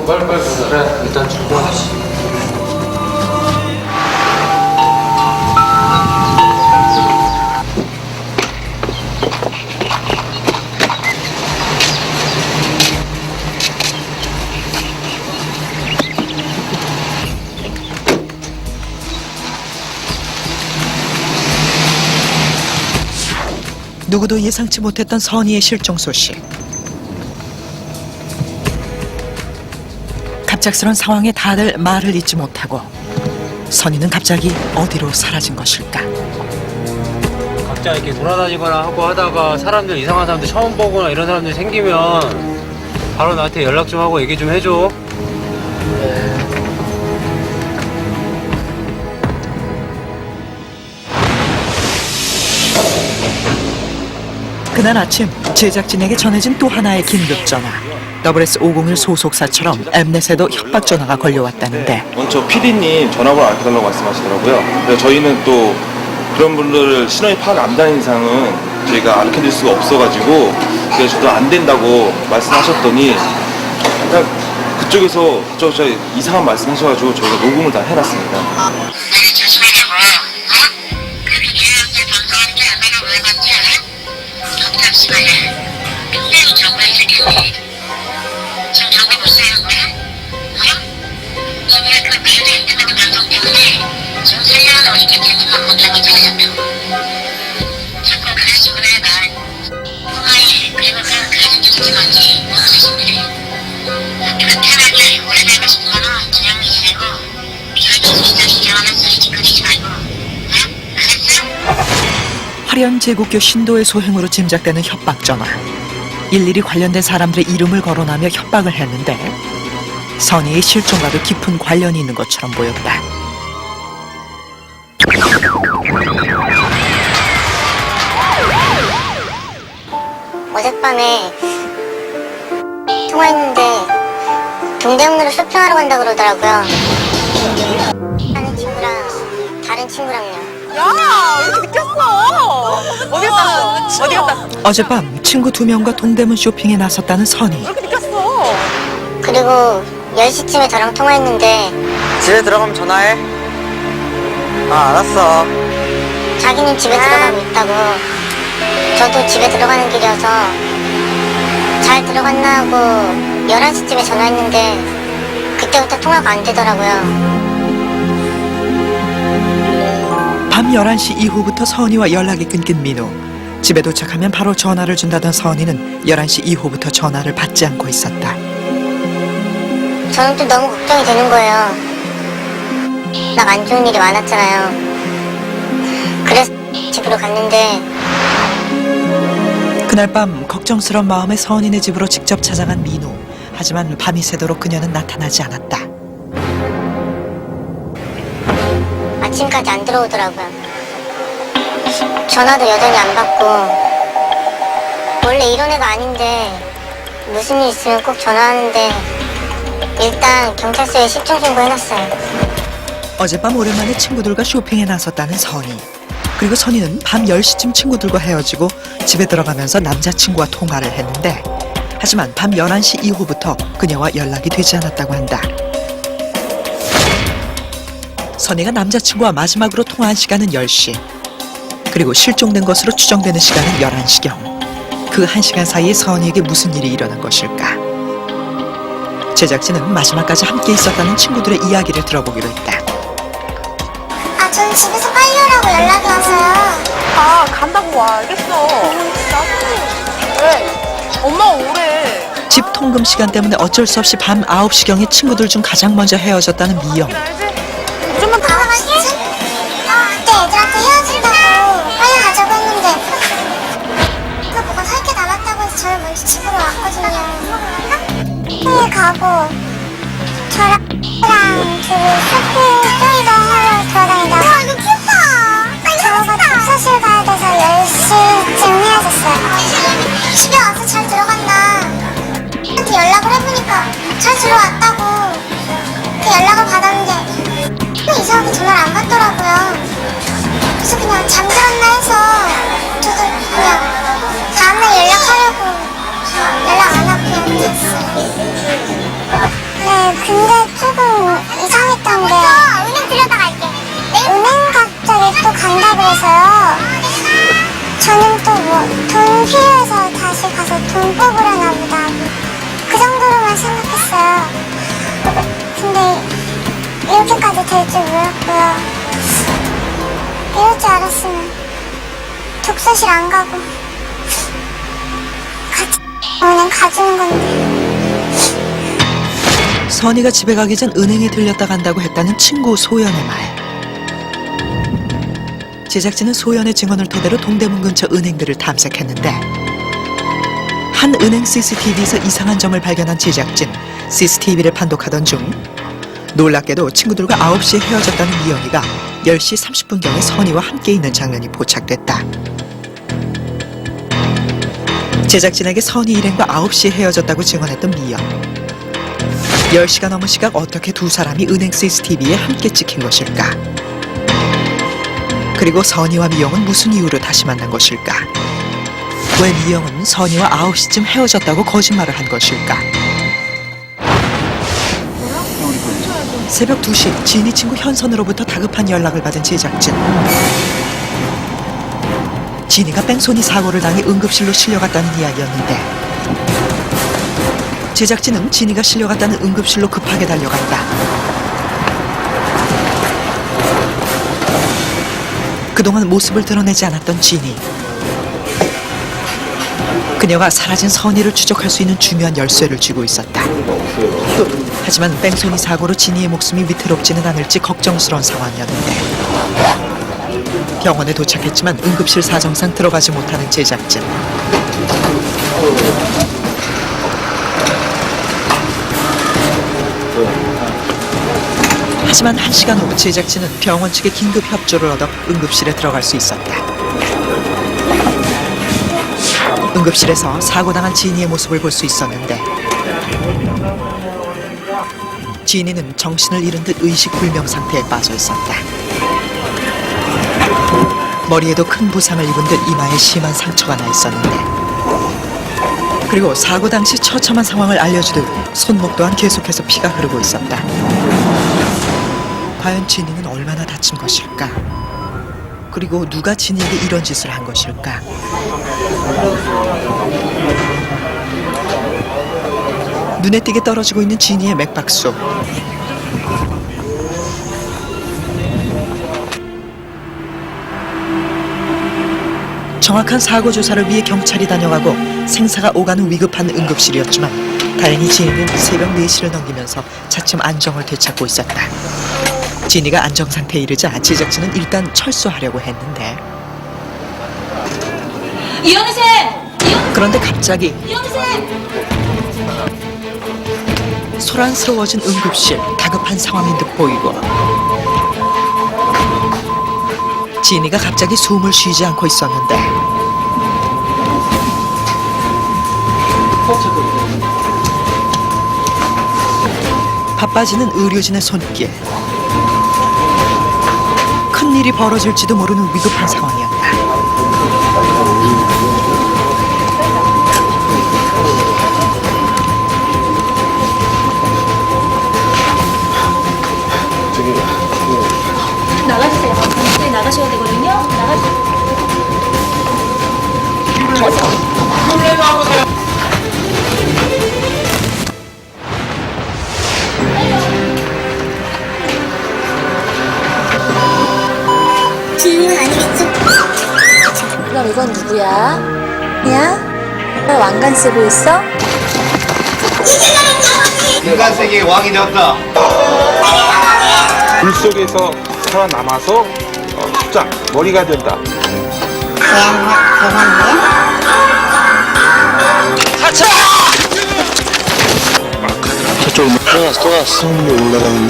빨리 가자. 그래, 일단 출발. 누구도 예상치 못했던 선희의 실종 소식. 갑작스런 상황에 다들 말을 잇지 못하고 선희는 갑자기 어디로 사라진 것일까? 각자 이렇게 돌아다니거나 하고 하다가 사람들, 이상한 사람들 처음 보거나 이런 사람들이 생기면 바로 나한테 연락 좀 하고 얘기 좀 해줘. 그날 아침 제작진에게 전해진 또 하나의 긴급 전화. WS501 소속사처럼 엠넷에도 협박 전화가 걸려왔다는데 먼저 PD님 전화번호 알려달라고 말씀하시더라고요. 그래서 저희는 또 그런 분들을 신원이 파악 안 되는 이상은 저희가 알려드릴 수가 없어가지고 그래서 저도 안 된다고 말씀하셨더니 그냥 그쪽에서 저 이상한 말씀하셔가지고 저희가 녹음을 다 해놨습니다. 화련 제국교 신도의 소행으로 짐작되는 협박 전화. 일일이 관련된 사람들의 이름을 거론하며 협박을 했는데 선희의 실종과도 깊은 관련이 있는 것처럼 보였다. 어젯밤에 통화했는데 동대문으로 쇼핑하러 간다 그러더라고요. 하는 친구랑 다른 친구랑요. 야, 왜 이렇게 느꼈어? 어디 갔다 왔어? 어디 갔다 왔어? 어젯밤 친구 2명과 동대문 쇼핑에 나섰다는 선희. 왜 이렇게 느꼈어? 그리고 10시쯤에 저랑 통화했는데 집에 들어가면 전화해. 아, 알았어. 자기는 집에 들어가고 있다고. 저도 집에 들어가는 길이어서 잘 들어갔나 하고 11시쯤에 전화했는데 그때부터 통화가 안 되더라고요. 밤 11시 이후부터 선희와 연락이 끊긴 민우. 집에 도착하면 바로 전화를 준다던 선희는 11시 이후부터 전화를 받지 않고 있었다. 저는 또 너무 걱정이 되는 거예요. 나 안 좋은 일이 많았잖아요. 그래서 집으로 갔는데 그날 밤 걱정스러운 마음에 선희네 집으로 직접 찾아간 민우. 하지만 밤이 새도록 그녀는 나타나지 않았다. 아침까지 안 들어오더라고요. 전화도 여전히 안 받고. 원래 이런 애가 아닌데 무슨 일 있으면 꼭 전화하는데 일단 경찰서에 실종 신고해놨어요. 어젯밤 오랜만에 친구들과 쇼핑에 나섰다는 선희. 그리고 선희는 밤 10시쯤 친구들과 헤어지고 집에 들어가면서 남자친구와 통화를 했는데 하지만 밤 11시 이후부터 그녀와 연락이 되지 않았다고 한다. 선희가 남자친구와 마지막으로 통화한 시간은 10시. 그리고 실종된 것으로 추정되는 시간은 11시경. 그 1시간 사이에 선희에게 무슨 일이 일어난 것일까? 제작진은 마지막까지 함께 있었다는 친구들의 이야기를 들어보기로 했다. 아, 저는 집에서 빨리 오라고 연락이 와서요. 아, 간다고 와. 알겠어. 나도. 왜? 엄마가 오래. 집 통금 시간 때문에 어쩔 수 없이 밤 9시경에 친구들 중 가장 먼저 헤어졌다는 미영. 알지? 좀만 더. 그때 애들한테 헤어진다고 빨리 가자고 했는데 또 뭐가 살 게 남았다고 해서 저를 먼저 집으로 왔거든요. 회에 가고 저랑 둘이 쇼핑 쇼이도 하러 돌아다니다가 와, 이거 귀엽다. 저가 독서실 가야 돼서 10시쯤 헤어졌어요. 집에 와서 잘 들어갔나 한테 연락을 해보니까 잘 들어왔다고. 그 연락을 받았는데 이상하게 전화를 안 받더라고요. 그래서 그냥 잠들었나 해서 저도 그냥 다음날 연락하려고 연락 안 하고 그냥 잤어요. 네. 돈 뽑으려나 보다. 그 정도로만 생각했어요. 근데 이렇게까지 될 줄 몰랐고요. 이럴 줄 알았으면 독서실 안 가고 같이 은행 가주는 건데. 선이가 집에 가기 전 은행에 들렸다 간다고 했다는 친구 소연의 말. 제작진은 소연의 증언을 토대로 동대문 근처 은행들을 탐색했는데 한 은행 CCTV에서 이상한 점을 발견한 제작진. CCTV를 판독하던 중 놀랍게도 친구들과 9시에 헤어졌다는 미영이가 10시 30분경에 선이와 함께 있는 장면이 포착됐다. 제작진에게 선이 일행과 9시에 헤어졌다고 증언했던 미영. 10시가 넘은 시각 어떻게 두 사람이 은행 CCTV에 함께 찍힌 것일까? 그리고 선이와 미영은 무슨 이유로 다시 만난 것일까? 왜 미영은 선이와 9시쯤 헤어졌다고 거짓말을 한 것일까? 새벽 2시 지니 친구 현선으로부터 다급한 연락을 받은 제작진. 지니가 뺑소니 사고를 당해 응급실로 실려갔다는 이야기였는데 제작진은 지니가 실려갔다는 응급실로 급하게 달려간다. 그동안 모습을 드러내지 않았던 지니. 그녀가 사라진 선이를 추적할 수 있는 중요한 열쇠를 쥐고 있었다. 하지만 뺑소니 사고로 지니의 목숨이 위태롭지는 않을지 걱정스러운 상황이었는데 병원에 도착했지만 응급실 사정상 들어가지 못하는 제작진. 하지만 1시간 후 제작진은 병원 측의 긴급 협조를 얻어 응급실에 들어갈 수 있었다. 응급실에서 사고당한 지니의 모습을 볼 수 있었는데 지니는 정신을 잃은 듯 의식불명 상태에 빠져 있었다. 머리에도 큰 부상을 입은 듯 이마에 심한 상처가 나 있었는데 그리고 사고 당시 처참한 상황을 알려주듯 손목 또한 계속해서 피가 흐르고 있었다. 과연 지니는 얼마나 다친 것일까? 그리고 누가 지니에게 이런 짓을 한 것일까? 눈에 띄게 떨어지고 있는 지니의 맥박수. 정확한 사고 조사를 위해 경찰이 다녀가고 생사가 오가는 위급한 응급실이었지만 다행히 지니는 새벽 4시를 넘기면서 차츰 안정을 되찾고 있었다. 지니가 안정 상태에 이르자 제작진은 일단 철수하려고 했는데 이현우 쌤! 그런데 갑자기 이현우 쌤! 소란스러워진 응급실. 다급한 상황인 듯 보이고 지니가 갑자기 숨을 쉬지 않고 있었는데 바빠지는 의료진의 손길. 큰일이 벌어질지도 모르는 위급한 상황이었다. 나가주세요. 저희 나가셔야 되거든요. 나가주세요. 지인은 아니겠죠? 그럼 이건 누구야? 야? 왜 왕관 쓰고 있어? 인간 세계의 왕이 되었다. 불 속에서 살아남아서 숫자 머리가 된다. 저쪽 또 갔어. 올라가는.